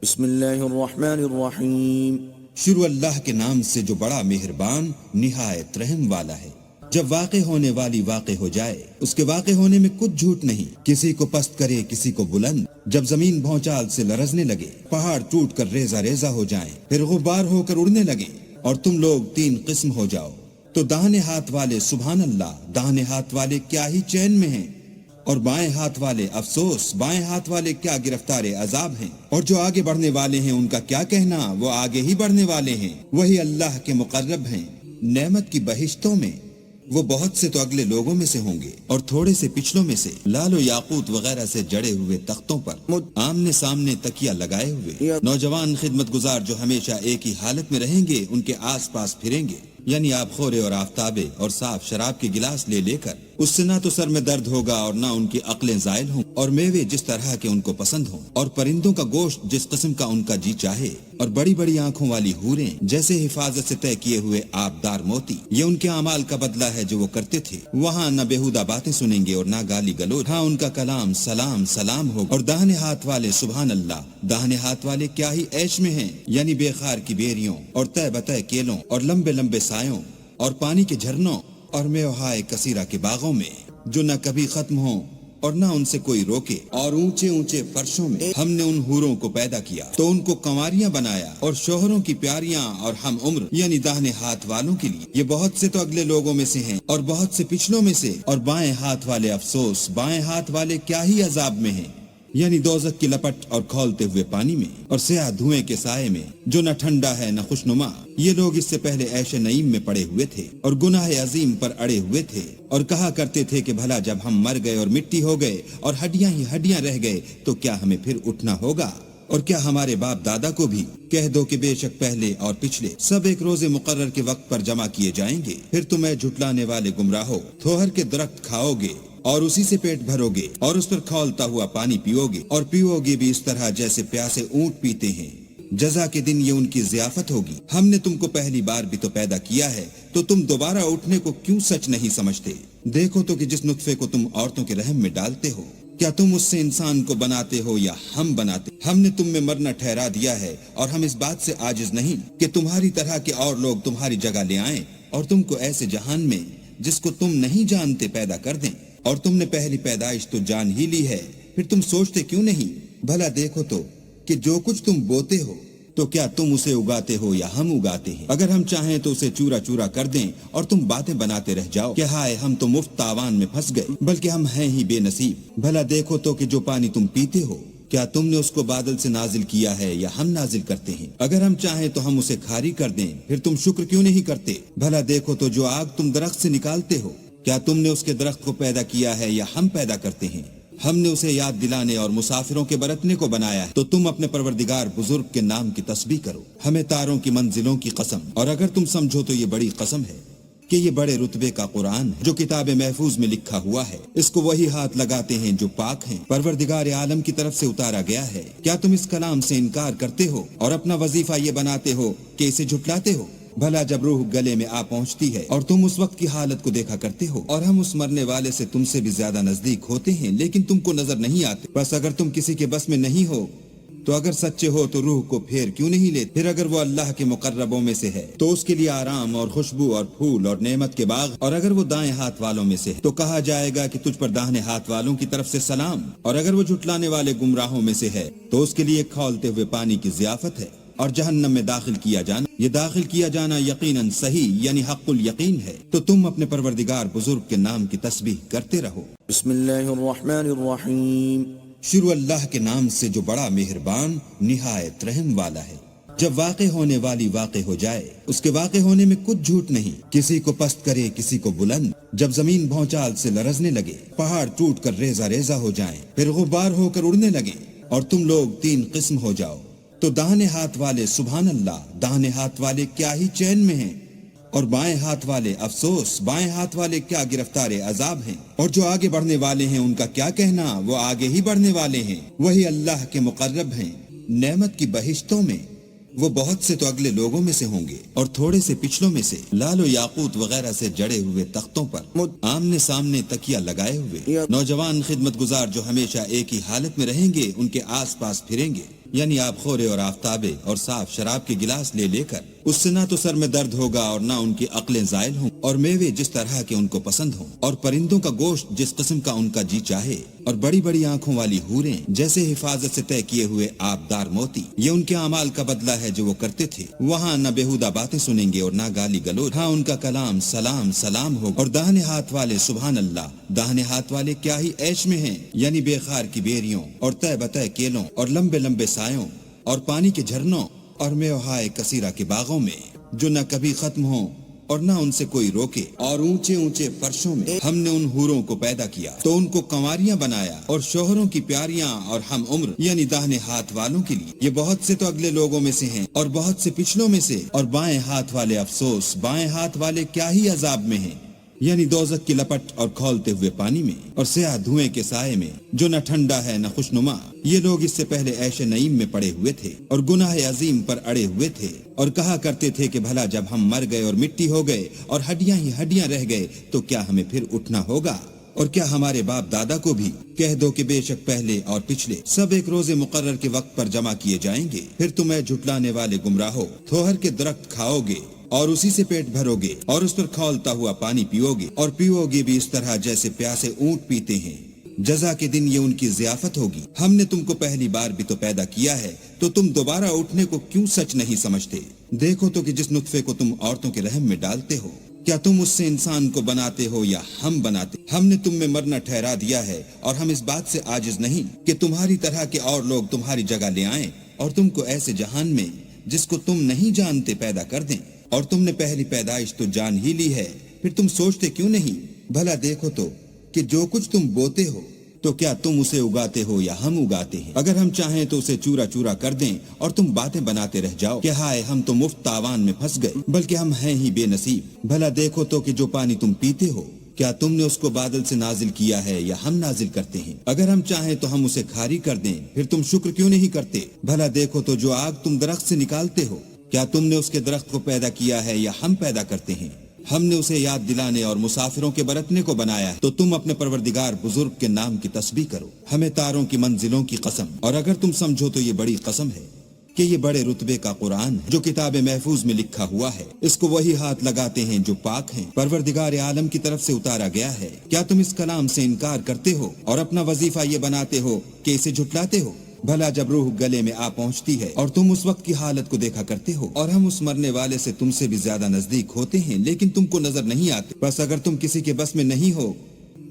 بسم اللہ الرحمن الرحیم۔ شروع اللہ کے نام سے جو بڑا مہربان نہایت رحم والا ہے۔ جب واقع ہونے والی واقع ہو جائے، اس کے واقع ہونے میں کچھ جھوٹ نہیں، کسی کو پست کرے کسی کو بلند۔ جب زمین بھونچال سے لرزنے لگے، پہاڑ ٹوٹ کر ریزہ ریزہ ہو جائیں، پھر غبار ہو کر اڑنے لگیں، اور تم لوگ تین قسم ہو جاؤ، تو داہنے ہاتھ والے سبحان اللہ، داہنے ہاتھ والے کیا ہی چین میں ہیں، اور بائیں ہاتھ والے افسوس، بائیں ہاتھ والے کیا گرفتار عذاب ہیں، اور جو آگے بڑھنے والے ہیں ان کا کیا کہنا، وہ آگے ہی بڑھنے والے ہیں، وہی اللہ کے مقرب ہیں۔ نعمت کی بہشتوں میں وہ بہت سے تو اگلے لوگوں میں سے ہوں گے، اور تھوڑے سے پچھلوں میں سے لال و یاقوت وغیرہ سے جڑے ہوئے تختوں پر آمنے سامنے تکیہ لگائے ہوئے نوجوان خدمت گزار جو ہمیشہ ایک ہی حالت میں رہیں گے، ان کے آس پاس پھریں گے، یعنی آپ خورے اور آفتابے اور صاف شراب کے گلاس لے لے کر، اس سے نہ تو سر میں درد ہوگا اور نہ ان کی عقلیں زائل ہوں، اور میوے جس طرح کے ان کو پسند ہوں، اور پرندوں کا گوشت جس قسم کا ان کا جی چاہے، اور بڑی بڑی آنکھوں والی حوریں جیسے حفاظت سے طے کیے ہوئے آبدار موتی۔ یہ ان کے اعمال کا بدلہ ہے جو وہ کرتے تھے۔ وہاں نہ بےہودہ باتیں سنیں گے اور نہ گالی گلوچ، ہاں ان کا کلام سلام سلام ہوگا۔ اور داہنے ہاتھ والے سبحان اللہ، داہنے ہاتھ والے کیا ہی عیش میں ہیں، یعنی بے خار کی بیریوں اور طے بتہ کیلوں اور لمبے لمبے سایوں اور پانی کے جھرنوں اور میوہائے کثیرہ کے باغوں میں، جو نہ کبھی ختم ہوں اور نہ ان سے کوئی روکے، اور اونچے اونچے فرشوں میں ہم نے ان حوروں کو پیدا کیا تو ان کو کنواریاں بنایا، اور شوہروں کی پیاریاں اور ہم عمر، یعنی داہنے ہاتھ والوں کے لیے۔ یہ بہت سے تو اگلے لوگوں میں سے ہیں اور بہت سے پچھلوں میں سے، اور بائیں ہاتھ والے افسوس، بائیں ہاتھ والے کیا ہی عذاب میں ہیں، یعنی دوزخ کی لپٹ اور کھولتے ہوئے پانی میں، اور سیاہ دھوئیں کے سائے میں جو نہ ٹھنڈا ہے نہ خوشنما۔ یہ لوگ اس سے پہلے عیش نعیم میں پڑے ہوئے تھے اور گناہ عظیم پر اڑے ہوئے تھے، اور کہا کرتے تھے کہ بھلا جب ہم مر گئے اور مٹی ہو گئے اور ہڈیاں ہی ہڈیاں رہ گئے تو کیا ہمیں پھر اٹھنا ہوگا؟ اور کیا ہمارے باپ دادا کو بھی؟ کہہ دو کہ بے شک پہلے اور پچھلے سب ایک روز مقرر کے وقت پر جمع کیے جائیں گے، پھر تمہیں جھٹلانے والے گمراہو تھوہر کے درخت کھاؤ گے اور اسی سے پیٹ بھرو گے، اور اس پر کھولتا ہوا پانی پیو گے، اور پیو گے بھی اس طرح جیسے پیاسے اونٹ پیتے ہیں۔ جزا کے دن یہ ان کی ضیافت ہوگی۔ ہم نے تم کو پہلی بار بھی تو پیدا کیا ہے، تو تم دوبارہ اٹھنے کو کیوں سچ نہیں سمجھتے؟ دیکھو تو کہ جس نطفے کو تم عورتوں کے رحم میں ڈالتے ہو، کیا تم اس سے انسان کو بناتے ہو یا ہم بناتے؟ ہم نے تم میں مرنا ٹھہرا دیا ہے، اور ہم اس بات سے عاجز نہیں کہ تمہاری طرح کے اور لوگ تمہاری جگہ لے آئیں اور تم کو ایسے جہان میں جس کو تم نہیں جانتے پیدا کر دیں۔ اور تم نے پہلی پیدائش تو جان ہی لی ہے، پھر تم سوچتے کیوں نہیں؟ بھلا دیکھو تو کہ جو کچھ تم بوتے ہو تو کیا تم اسے اگاتے ہو یا ہم اگاتے ہیں؟ اگر ہم چاہیں تو اسے چورا چورا کر دیں اور تم باتیں بناتے رہ جاؤ کہ ہائے ہم تو مفت تاوان میں پھنس گئے، بلکہ ہم ہیں ہی بے نصیب۔ بھلا دیکھو تو کہ جو پانی تم پیتے ہو کیا تم نے اس کو بادل سے نازل کیا ہے یا ہم نازل کرتے ہیں؟ اگر ہم چاہیں تو ہم اسے کھاری کر دیں، پھر تم شکر کیوں نہیں کرتے؟ بھلا دیکھو تو جو آگ تم درخت سے نکالتے ہو کیا تم نے اس کے درخت کو پیدا کیا ہے یا ہم پیدا کرتے ہیں؟ ہم نے اسے یاد دلانے اور مسافروں کے برتنے کو بنایا ہے، تو تم اپنے پروردگار بزرگ کے نام کی تسبیح کرو۔ ہمیں تاروں کی منزلوں کی قسم، اور اگر تم سمجھو تو یہ بڑی قسم ہے کہ یہ بڑے رتبے کا قرآن ہے جو کتاب محفوظ میں لکھا ہوا ہے، اس کو وہی ہاتھ لگاتے ہیں جو پاک ہیں، پروردگار عالم کی طرف سے اتارا گیا ہے۔ کیا تم اس کلام سے انکار کرتے ہو اور اپنا وظیفہ یہ بناتے ہو کہ اسے جھٹلاتے ہو؟ بھلا جب روح گلے میں آ پہنچتی ہے اور تم اس وقت کی حالت کو دیکھا کرتے ہو، اور ہم اس مرنے والے سے تم سے بھی زیادہ نزدیک ہوتے ہیں لیکن تم کو نظر نہیں آتے۔ بس اگر تم کسی کے بس میں نہیں ہو تو اگر سچے ہو تو روح کو پھیر کیوں نہیں لیتے؟ پھر اگر وہ اللہ کے مقربوں میں سے ہے تو اس کے لیے آرام اور خوشبو اور پھول اور نعمت کے باغ، اور اگر وہ دائیں ہاتھ والوں میں سے ہے تو کہا جائے گا کہ تجھ پر داہنے ہاتھ والوں کی طرف سے سلام، اور اگر وہ جھٹلانے والے گمراہوں میں سے ہے تو اس کے لیے کھولتے ہوئے پانی کی ضیافت ہے، اور جہنم میں داخل کیا جانا، یہ داخل کیا جانا یقیناً صحیح یعنی حق الیقین ہے۔ تو تم اپنے پروردگار بزرگ کے نام کی تسبیح کرتے رہو۔ بسم اللہ الرحمن الرحیم۔ شروع اللہ کے نام سے جو بڑا مہربان نہایت رحم والا ہے۔ جب واقع ہونے والی واقع ہو جائے، اس کے واقع ہونے میں کچھ جھوٹ نہیں، کسی کو پست کرے کسی کو بلند۔ جب زمین بھونچال سے لرزنے لگے، پہاڑ ٹوٹ کر ریزہ ریزہ ہو جائیں، پھر غبار ہو کر اڑنے لگیں، اور تم لوگ تین قسم ہو جاؤ، تو داہنے ہاتھ والے سبحان اللہ، داہنے ہاتھ والے کیا ہی چین میں ہیں، اور بائیں ہاتھ والے افسوس، بائیں ہاتھ والے کیا گرفتار عذاب ہیں، اور جو آگے بڑھنے والے ہیں ان کا کیا کہنا، وہ آگے ہی بڑھنے والے ہیں، وہی اللہ کے مقرب ہیں۔ نعمت کی بہشتوں میں وہ بہت سے تو اگلے لوگوں میں سے ہوں گے، اور تھوڑے سے پچھلوں میں سے لال و یاقوت وغیرہ سے جڑے ہوئے تختوں پر آمنے سامنے تکیہ لگائے ہوئے نوجوان خدمت گزار جو ہمیشہ ایک ہی حالت میں رہیں گے، ان کے آس پاس پھریں گے، یعنی آب خورے اور آفتابے اور صاف شراب کے گلاس لے لے کر، اس سے نہ تو سر میں درد ہوگا اور نہ ان کی عقلیں زائل ہوں، اور میوے جس طرح کے ان کو پسند ہوں، اور پرندوں کا گوشت جس قسم کا ان کا جی چاہے، اور بڑی بڑی آنکھوں والی حوریں جیسے حفاظت سے طے کیے ہوئے آبدار موتی۔ یہ ان کے اعمال کا بدلہ ہے جو وہ کرتے تھے۔ وہاں نہ بےہودہ باتیں سنیں گے اور نہ گالی گلوچ، ہاں ان کا کلام سلام سلام ہوگا۔ اور داہنے ہاتھ والے سبحان اللہ، داہنے ہاتھ والے کیا ہی عیش میں ہیں، یعنی بے خار کی بیریوں اور تہ بتہ کیلوں اور لمبے لمبے سایوں اور پانی کے جھرنوں اور میوہائے کثیرہ کے باغوں میں جو نہ کبھی ختم ہوں اور نہ ان سے کوئی روکے، اور اونچے اونچے فرشوں میں ہم نے ان حوروں کو پیدا کیا تو ان کو کنواریاں بنایا اور شوہروں کی پیاریاں اور ہم عمر، یعنی داہنے ہاتھ والوں کے لیے۔ یہ بہت سے تو اگلے لوگوں میں سے ہیں اور بہت سے پچھلوں میں سے، اور بائیں ہاتھ والے افسوس، بائیں ہاتھ والے کیا ہی عذاب میں ہیں، یعنی دوزخ کی لپٹ اور کھولتے ہوئے پانی میں اور سیاہ دھوئیں کے سائے میں جو نہ ٹھنڈا ہے نہ خوشنما۔ یہ لوگ اس سے پہلے عیش نعیم میں پڑے ہوئے تھے اور گناہ عظیم پر اڑے ہوئے تھے، اور کہا کرتے تھے کہ بھلا جب ہم مر گئے اور مٹی ہو گئے اور ہڈیاں ہی ہڈیاں رہ گئے تو کیا ہمیں پھر اٹھنا ہوگا؟ اور کیا ہمارے باپ دادا کو بھی کہہ دو کہ بے شک پہلے اور پچھلے سب ایک روز مقرر کے وقت پر جمع کیے جائیں گے، پھر تم اے جھٹلانے والے گمراہو تھوہر کے درخت کھاؤ گے اور اسی سے پیٹ بھرو گے اور اس پر کھولتا ہوا پانی پیو گے، اور پیو گے بھی اس طرح جیسے پیاسے اونٹ پیتے ہیں۔ جزا کے دن یہ ان کی ضیافت ہوگی۔ ہم نے تم کو پہلی بار بھی تو پیدا کیا ہے، تو تم دوبارہ اٹھنے کو کیوں سچ نہیں سمجھتے؟ دیکھو تو کہ جس نطفے کو تم عورتوں کے رحم میں ڈالتے ہو، کیا تم اس سے انسان کو بناتے ہو یا ہم بناتے؟ ہم نے تم میں مرنا ٹھہرا دیا ہے، اور ہم اس بات سے عاجز نہیں کہ تمہاری طرح کے اور لوگ تمہاری جگہ لے آئیں اور تم کو ایسے جہان میں جس کو تم نہیں جانتے پیدا کر دیں۔ اور تم نے پہلی پیدائش تو جان ہی لی ہے، پھر تم سوچتے کیوں نہیں؟ بھلا دیکھو تو کہ جو کچھ تم بوتے ہو تو کیا تم اسے اگاتے ہو یا ہم اگاتے ہیں؟ اگر ہم چاہیں تو اسے چورا چورا کر دیں اور تم باتیں بناتے رہ جاؤ کہ ہائے ہم تو مفت تاوان میں پھنس گئے، بلکہ ہم ہیں ہی بے نصیب۔ بھلا دیکھو تو کہ جو پانی تم پیتے ہو کیا تم نے اس کو بادل سے نازل کیا ہے یا ہم نازل کرتے ہیں؟ اگر ہم چاہیں تو ہم اسے کھاری کر دیں، پھر تم شکر کیوں نہیں کرتے؟ بھلا دیکھو تو جو آگ تم درخت سے نکالتے ہو کیا تم نے اس کے درخت کو پیدا کیا ہے یا ہم پیدا کرتے ہیں؟ ہم نے اسے یاد دلانے اور مسافروں کے برتنے کو بنایا ہے، تو تم اپنے پروردگار بزرگ کے نام کی تسبیح کرو۔ ہمیں تاروں کی منزلوں کی قسم، اور اگر تم سمجھو تو یہ بڑی قسم ہے کہ یہ بڑے رتبے کا قرآن ہے جو کتاب محفوظ میں لکھا ہوا ہے، اس کو وہی ہاتھ لگاتے ہیں جو پاک ہیں، پروردگار عالم کی طرف سے اتارا گیا ہے۔ کیا تم اس کلام سے انکار کرتے ہو اور اپنا وظیفہ یہ بناتے ہو کہ اسے جھٹلاتے ہو؟ بھلا جب روح گلے میں آ پہنچتی ہے اور تم اس وقت کی حالت کو دیکھا کرتے ہو، اور ہم اس مرنے والے سے تم سے بھی زیادہ نزدیک ہوتے ہیں لیکن تم کو نظر نہیں آتے۔ بس اگر تم کسی کے بس میں نہیں ہو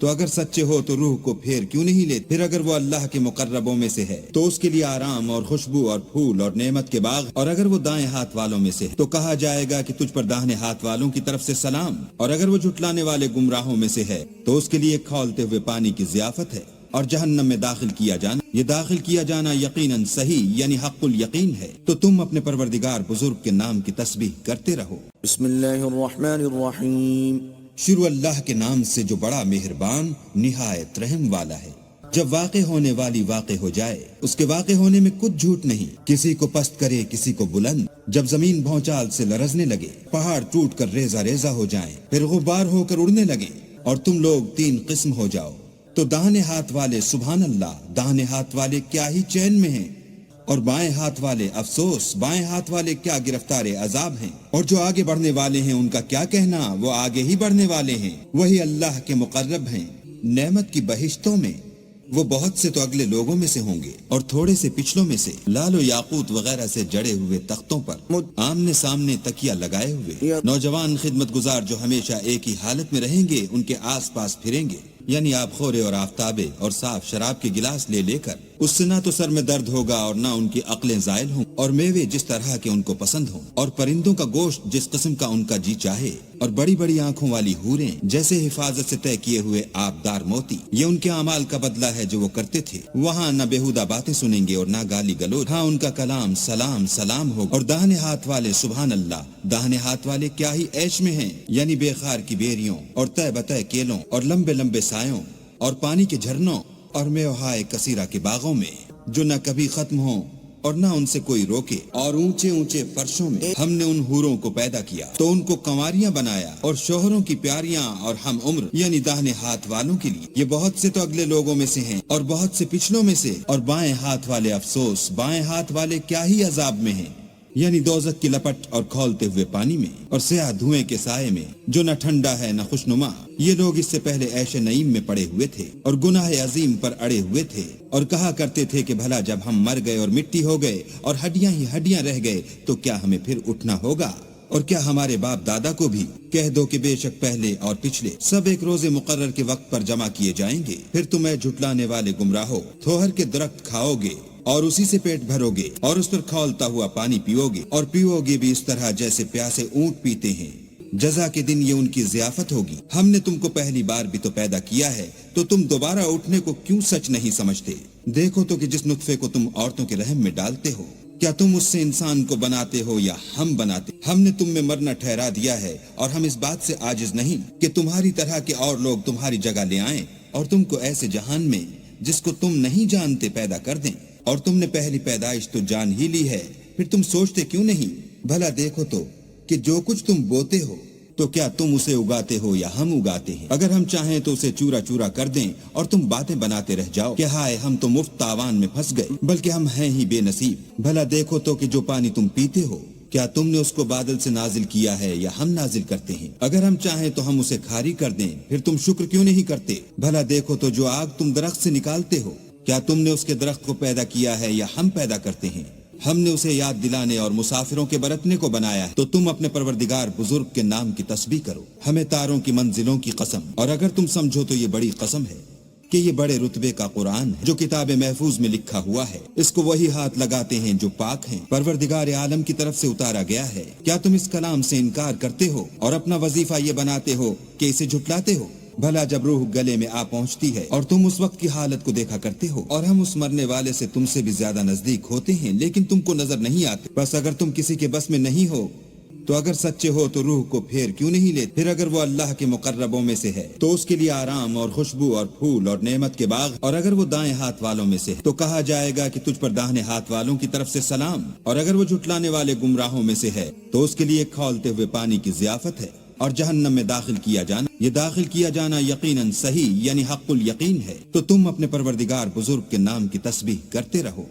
تو اگر سچے ہو تو روح کو پھیر کیوں نہیں لیتے؟ پھر اگر وہ اللہ کے مقربوں میں سے ہے تو اس کے لیے آرام اور خوشبو اور پھول اور نعمت کے باغ، اور اگر وہ دائیں ہاتھ والوں میں سے ہے تو کہا جائے گا کہ تجھ پر داہنے ہاتھ والوں کی طرف سے سلام، اور اگر وہ جھٹلانے والے گمراہوں میں سے ہے تو اس کے لیے کھولتے ہوئے پانی کی ضیافت ہے، اور جہنم میں داخل کیا جانا۔ یہ داخل کیا جانا یقیناً صحیح یعنی حق الیقین ہے۔ تو تم اپنے پروردگار بزرگ کے نام کی تسبیح کرتے رہو۔ بسم اللہ الرحمن الرحیم۔ شروع اللہ کے نام سے جو بڑا مہربان نہایت رحم والا ہے۔ جب واقع ہونے والی واقع ہو جائے، اس کے واقع ہونے میں کچھ جھوٹ نہیں، کسی کو پست کرے کسی کو بلند۔ جب زمین بھونچال سے لرزنے لگے، پہاڑ ٹوٹ کر ریزہ ریزہ ہو جائیں، پھر غبار ہو کر اڑنے لگیں، اور تم لوگ تین قسم ہو جاؤ، تو داہنے ہاتھ والے سبحان اللہ، داہنے ہاتھ والے کیا ہی چین میں ہیں، اور بائیں ہاتھ والے افسوس، بائیں ہاتھ والے کیا گرفتار عذاب ہیں، اور جو آگے بڑھنے والے ہیں ان کا کیا کہنا، وہ آگے ہی بڑھنے والے ہیں، وہی اللہ کے مقرب ہیں نعمت کی بہشتوں میں۔ وہ بہت سے تو اگلے لوگوں میں سے ہوں گے اور تھوڑے سے پچھلوں میں سے، لال و یاقوت وغیرہ سے جڑے ہوئے تختوں پر آمنے سامنے تکیہ لگائے ہوئے نوجوان خدمت گزار جو ہمیشہ ایک ہی حالت میں رہیں گے، ان کے آس پاس پھریں گے، یعنی آب خورے اور آفتابے اور صاف شراب کے گلاس لے لے کر، اس سے نہ تو سر میں درد ہوگا اور نہ ان کی عقلیں زائل ہوں، اور میوے جس طرح کے ان کو پسند ہوں، اور پرندوں کا گوشت جس قسم کا ان کا جی چاہے، اور بڑی بڑی آنکھوں والی حوریں جیسے حفاظت سے طے کیے ہوئے آبدار موتی۔ یہ ان کے اعمال کا بدلہ ہے جو وہ کرتے تھے۔ وہاں نہ بےہودہ باتیں سنیں گے اور نہ گالی گلوچ، ہاں ان کا کلام سلام سلام ہوگا۔ اور داہنے ہاتھ والے سبحان اللہ، داہنے ہاتھ والے کیا ہی عیش میں ہیں، یعنی بے خار کی بیریوں اور تہ بتہ کیلوں اور لمبے لمبے سایوں اور پانی کے جھرنوں اور میوہائے کثیرہ کے باغوں میں جو نہ کبھی ختم ہوں اور نہ ان سے کوئی روکے، اور اونچے اونچے فرشوں میں ہم نے ان حوروں کو پیدا کیا تو ان کو کنواریاں بنایا، اور شوہروں کی پیاریاں اور ہم عمر یعنی داہنے ہاتھ والوں کے لیے۔ یہ بہت سے تو اگلے لوگوں میں سے ہیں اور بہت سے پچھلوں میں سے، اور بائیں ہاتھ والے افسوس، بائیں ہاتھ والے کیا ہی عذاب میں ہیں، یعنی دوزخ کی لپٹ اور کھولتے ہوئے پانی میں، اور سیاہ دھوئیں کے سائے میں جو نہ ٹھنڈا ہے نہ خوشنما۔ یہ لوگ اس سے پہلے عیش نعیم میں پڑے ہوئے تھے اور گناہ عظیم پر اڑے ہوئے تھے، اور کہا کرتے تھے کہ بھلا جب ہم مر گئے اور مٹی ہو گئے اور ہڈیاں ہی ہڈیاں رہ گئے تو کیا ہمیں پھر اٹھنا ہوگا؟ اور کیا ہمارے باپ دادا کو بھی کہہ دو کہ بے شک پہلے اور پچھلے سب ایک روز مقرر کے وقت پر جمع کیے جائیں گے، پھر تم اے جھٹلانے والے گمراہو تھوہر کے درخت کھاؤ گے اور اسی سے پیٹ بھرو گے اور اس پر کھولتا ہوا پانی پیو گے، اور پیو گے بھی اس طرح جیسے پیاسے اونٹ پیتے ہیں۔ جزا کے دن یہ ان کی ضیافت ہوگی۔ ہم نے تم کو پہلی بار بھی تو پیدا کیا ہے تو تم دوبارہ اٹھنے کو کیوں سچ نہیں سمجھتے؟ دیکھو تو کہ جس نطفے کو تم عورتوں کے رحم میں ڈالتے ہو، کیا تم اس سے انسان کو بناتے ہو یا ہم بناتے؟ ہم نے تم میں مرنا ٹھہرا دیا ہے، اور ہم اس بات سے عاجز نہیں کہ تمہاری طرح کے اور لوگ تمہاری جگہ لے آئیں اور تم کو ایسے جہان میں جس کو تم نہیں جانتے پیدا کر دیں۔ اور تم نے پہلی پیدائش تو جان ہی لی ہے، پھر تم سوچتے کیوں نہیں؟ بھلا دیکھو تو کہ جو کچھ تم بوتے ہو تو کیا تم اسے اگاتے ہو یا ہم اگاتے ہیں؟ اگر ہم چاہیں تو اسے چورا چورا کر دیں اور تم باتیں بناتے رہ جاؤ کہ ہائے ہم تو مفت تاوان میں پھنس گئے، بلکہ ہم ہیں ہی بے نصیب۔ بھلا دیکھو تو کہ جو پانی تم پیتے ہو کیا تم نے اس کو بادل سے نازل کیا ہے یا ہم نازل کرتے ہیں؟ اگر ہم چاہیں تو ہم اسے کھاری کر دیں، پھر تم شکر کیوں نہیں کرتے؟ بھلا دیکھو تو جو آگ تم درخت سے نکالتے ہو کیا تم نے اس کے درخت کو پیدا کیا ہے یا ہم پیدا کرتے ہیں؟ ہم نے اسے یاد دلانے اور مسافروں کے برتنے کو بنایا ہے، تو تم اپنے پروردگار بزرگ کے نام کی تسبیح کرو۔ ہمیں تاروں کی منزلوں کی قسم، اور اگر تم سمجھو تو یہ بڑی قسم ہے کہ یہ بڑے رتبے کا قرآن ہے جو کتاب محفوظ میں لکھا ہوا ہے، اس کو وہی ہاتھ لگاتے ہیں جو پاک ہیں، پروردگار عالم کی طرف سے اتارا گیا ہے۔ کیا تم اس کلام سے انکار کرتے ہو اور اپنا وظیفہ یہ بناتے ہو کہ اسے جھٹلاتے ہو؟ بھلا جب روح گلے میں آ پہنچتی ہے اور تم اس وقت کی حالت کو دیکھا کرتے ہو، اور ہم اس مرنے والے سے تم سے بھی زیادہ نزدیک ہوتے ہیں لیکن تم کو نظر نہیں آتے۔ بس اگر تم کسی کے بس میں نہیں ہو تو اگر سچے ہو تو روح کو پھیر کیوں نہیں لیتے؟ پھر اگر وہ اللہ کے مقربوں میں سے ہے تو اس کے لیے آرام اور خوشبو اور پھول اور نعمت کے باغ، اور اگر وہ دائیں ہاتھ والوں میں سے ہے تو کہا جائے گا کہ تجھ پر داہنے ہاتھ والوں کی طرف سے سلام، اور اگر وہ جھٹلانے والے گمراہوں میں سے ہے تو اس کے لیے کھولتے ہوئے پانی کی ضیافت ہے، اور جہنم میں داخل کیا جانا، یہ داخل کیا جانا یقیناً صحیح یعنی حق الیقین ہے۔ تو تم اپنے پروردگار بزرگ کے نام کی تسبیح کرتے رہو۔